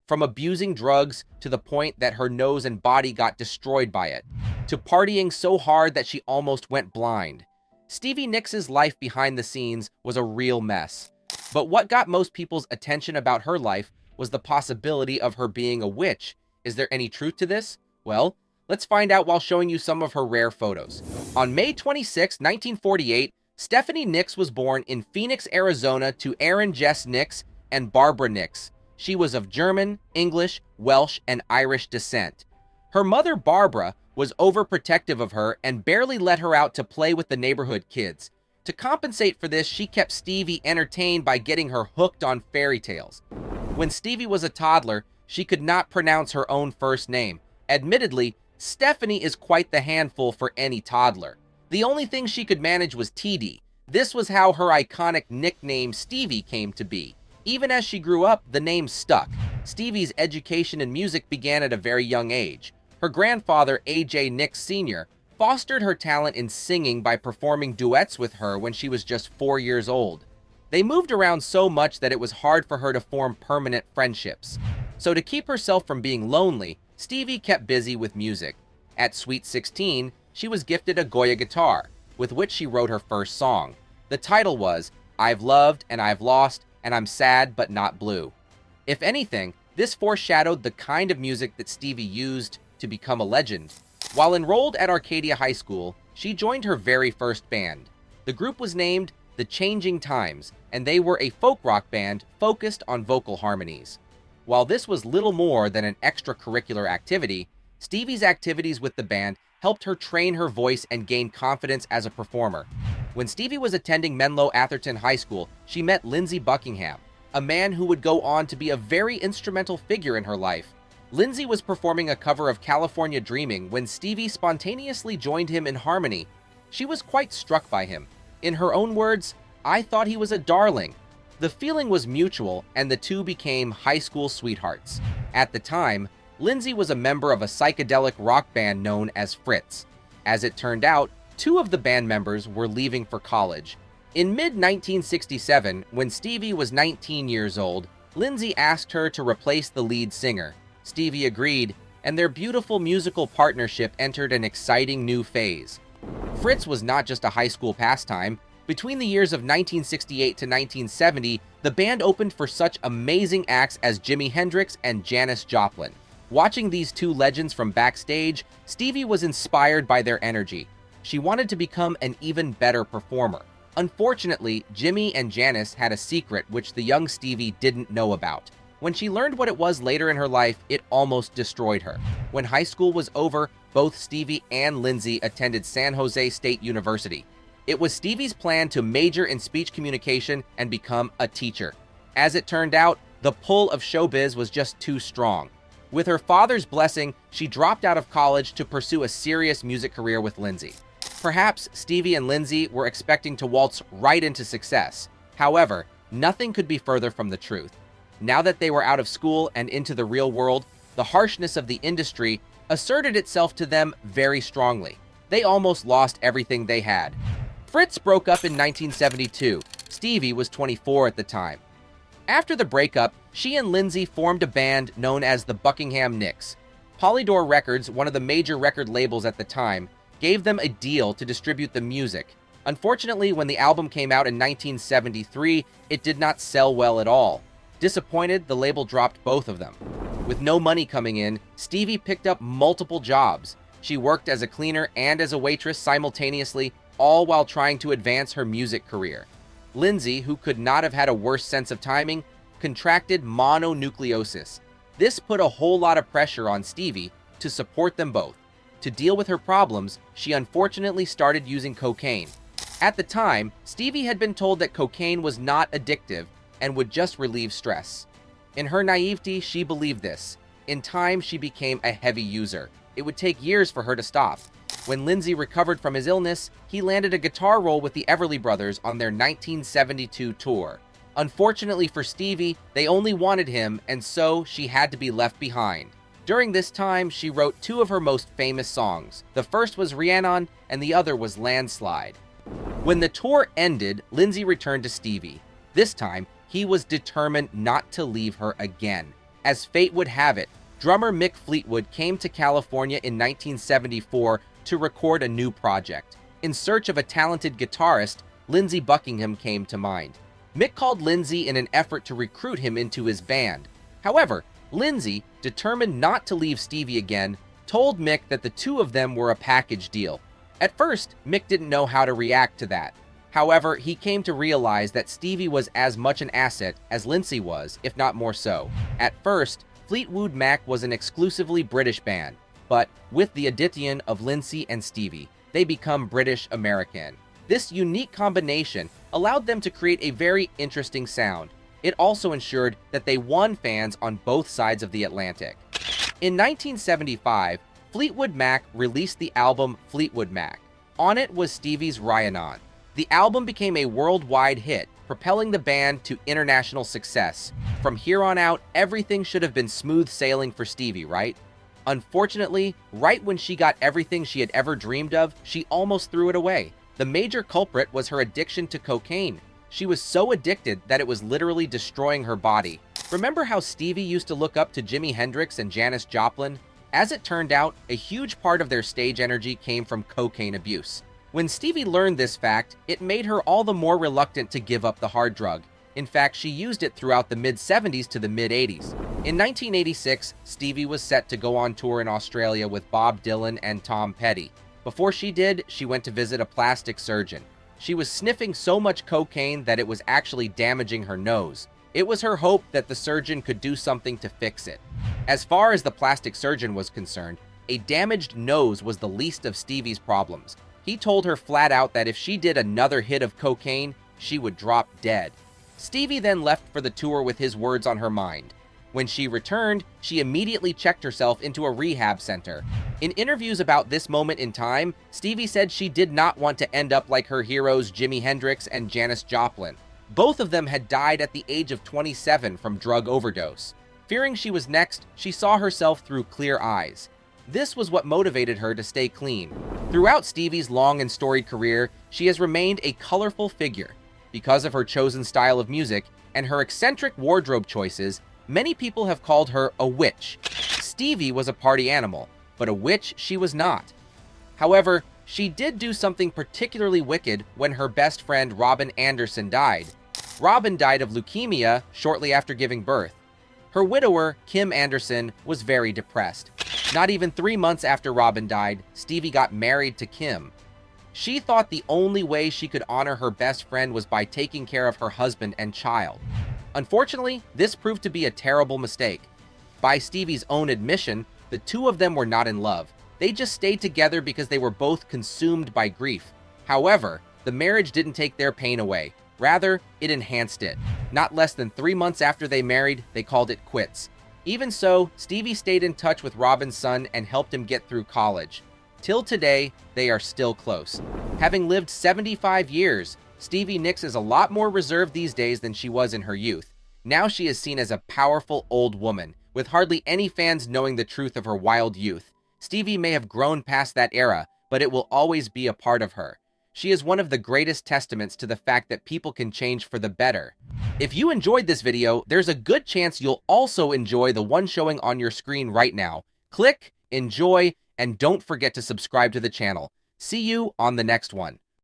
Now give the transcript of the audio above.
from abusing drugs to the point that her nose and body got destroyed by it, to partying so hard that she almost went blind. Stevie Nicks' life behind the scenes was a real mess. But what got most people's attention about her life was the possibility of her being a witch. Is there any truth to this? Well, let's find out while showing you some of her rare photos. On May 26, 1948, Stephanie Nicks was born in Phoenix, Arizona to Aaron Jess Nicks and Barbara Nicks. She was of German, English, Welsh, and Irish descent. Her mother, Barbara, was overprotective of her and barely let her out to play with the neighborhood kids. To compensate for this, she kept Stevie entertained by getting her hooked on fairy tales. When Stevie was a toddler, she could not pronounce her own first name. Admittedly, Stephanie is quite the handful for any toddler. The only thing she could manage was TD. This was how her iconic nickname Stevie came to be. Even as she grew up, the name stuck. Stevie's education in music began at a very young age. Her grandfather, A.J. Nicks Sr., fostered her talent in singing by performing duets with her when she was just 4 years old. They moved around so much that it was hard for her to form permanent friendships. So to keep herself from being lonely, Stevie kept busy with music. At Sweet 16, she was gifted a Goya guitar, with which she wrote her first song. The title was, "I've Loved and I've Lost, and I'm Sad but Not Blue." If anything, this foreshadowed the kind of music that Stevie used to become a legend. While enrolled at Arcadia High School, she joined her very first band. The group was named The Changing Times, and they were a folk rock band focused on vocal harmonies. While this was little more than an extracurricular activity, Stevie's activities with the band helped her train her voice and gain confidence as a performer. When Stevie was attending Menlo Atherton High School, she met Lindsey Buckingham, a man who would go on to be a very instrumental figure in her life. Lindsey was performing a cover of California Dreaming when Stevie spontaneously joined him in harmony. She was quite struck by him. In her own words, "I thought he was a darling." The feeling was mutual, and the two became high school sweethearts. At the time, Lindsey was a member of a psychedelic rock band known as Fritz. As it turned out, 2 of the band members were leaving for college. In mid-1967, when Stevie was 19 years old, Lindsey asked her to replace the lead singer. Stevie agreed, and their beautiful musical partnership entered an exciting new phase. Fritz was not just a high school pastime. Between the years of 1968 to 1970, the band opened for such amazing acts as Jimi Hendrix and Janis Joplin. Watching these 2 legends from backstage, Stevie was inspired by their energy. She wanted to become an even better performer. Unfortunately, Jimmy and Janis had a secret which the young Stevie didn't know about. When she learned what it was later in her life, it almost destroyed her. When high school was over, both Stevie and Lindsey attended San Jose State University. It was Stevie's plan to major in speech communication and become a teacher. As it turned out, the pull of showbiz was just too strong. With her father's blessing, she dropped out of college to pursue a serious music career with Lindsey. Perhaps Stevie and Lindsey were expecting to waltz right into success. However, nothing could be further from the truth. Now that they were out of school and into the real world, the harshness of the industry asserted itself to them very strongly. They almost lost everything they had. Fritz broke up in 1972. Stevie was 24 at the time. After the breakup, she and Lindsey formed a band known as the Buckingham Nicks. Polydor Records, one of the major record labels at the time, gave them a deal to distribute the music. Unfortunately, when the album came out in 1973, it did not sell well at all. Disappointed, the label dropped both of them. With no money coming in, Stevie picked up multiple jobs. She worked as a cleaner and as a waitress simultaneously, all while trying to advance her music career. Lindsey, who could not have had a worse sense of timing, contracted mononucleosis. This put a whole lot of pressure on Stevie to support them both. To deal with her problems, she unfortunately started using cocaine. At the time, Stevie had been told that cocaine was not addictive and would just relieve stress. In her naivety, she believed this. In time, she became a heavy user. It would take years for her to stop. When Lindsey recovered from his illness, he landed a guitar role with the Everly Brothers on their 1972 tour. Unfortunately for Stevie, they only wanted him, and so she had to be left behind. During this time, she wrote 2 of her most famous songs. The first was Rhiannon, and the other was Landslide. When the tour ended, Lindsey returned to Stevie. This time, he was determined not to leave her again. As fate would have it, drummer Mick Fleetwood came to California in 1974 to record a new project. In search of a talented guitarist, Lindsey Buckingham came to mind. Mick called Lindsey in an effort to recruit him into his band. However, Lindsey, determined not to leave Stevie again, told Mick that the two of them were a package deal. At first, Mick didn't know how to react to that. However, he came to realize that Stevie was as much an asset as Lindsey was, if not more so. At first, Fleetwood Mac was an exclusively British band, but with the addition of Lindsey and Stevie, they become British-American. This unique combination allowed them to create a very interesting sound. It also ensured that they won fans on both sides of the Atlantic. In 1975, Fleetwood Mac released the album Fleetwood Mac. On it was Stevie's Rhiannon. The album became a worldwide hit, propelling the band to international success. From here on out, everything should have been smooth sailing for Stevie, right? Unfortunately, right when she got everything she had ever dreamed of, she almost threw it away. The major culprit was her addiction to cocaine. She was so addicted that it was literally destroying her body. Remember how Stevie used to look up to Jimi Hendrix and Janis Joplin? As it turned out, a huge part of their stage energy came from cocaine abuse. When Stevie learned this fact, it made her all the more reluctant to give up the hard drug. In fact, she used it throughout the mid-70s to the mid-80s. In 1986, Stevie was set to go on tour in Australia with Bob Dylan and Tom Petty. Before she did, she went to visit a plastic surgeon. She was sniffing so much cocaine that it was actually damaging her nose. It was her hope that the surgeon could do something to fix it. As far as the plastic surgeon was concerned, a damaged nose was the least of Stevie's problems. He told her flat out that if she did another hit of cocaine, she would drop dead. Stevie then left for the tour with his words on her mind. When she returned, she immediately checked herself into a rehab center. In interviews about this moment in time, Stevie said she did not want to end up like her heroes Jimi Hendrix and Janis Joplin. Both of them had died at the age of 27 from drug overdose. Fearing she was next, she saw herself through clear eyes. This was what motivated her to stay clean. Throughout Stevie's long and storied career, she has remained a colorful figure. Because of her chosen style of music and her eccentric wardrobe choices, many people have called her a witch. Stevie was a party animal, but a witch she was not. However, she did do something particularly wicked when her best friend Robin Anderson died. Robin died of leukemia shortly after giving birth. Her widower, Kim Anderson, was very depressed. Not even 3 months after Robin died, Stevie got married to Kim. She thought the only way she could honor her best friend was by taking care of her husband and child. Unfortunately, this proved to be a terrible mistake. By Stevie's own admission, the two of them were not in love. They just stayed together because they were both consumed by grief. However, the marriage didn't take their pain away. Rather, it enhanced it. Not less than 3 months after they married, they called it quits. Even so, Stevie stayed in touch with Robin's son and helped him get through college. Till today, they are still close. Having lived 75 years, Stevie Nicks is a lot more reserved these days than she was in her youth. Now she is seen as a powerful old woman, with hardly any fans knowing the truth of her wild youth. Stevie may have grown past that era, but it will always be a part of her. She is one of the greatest testaments to the fact that people can change for the better. If you enjoyed this video, there's a good chance you'll also enjoy the one showing on your screen right now. Click, enjoy, and don't forget to subscribe to the channel. See you on the next one.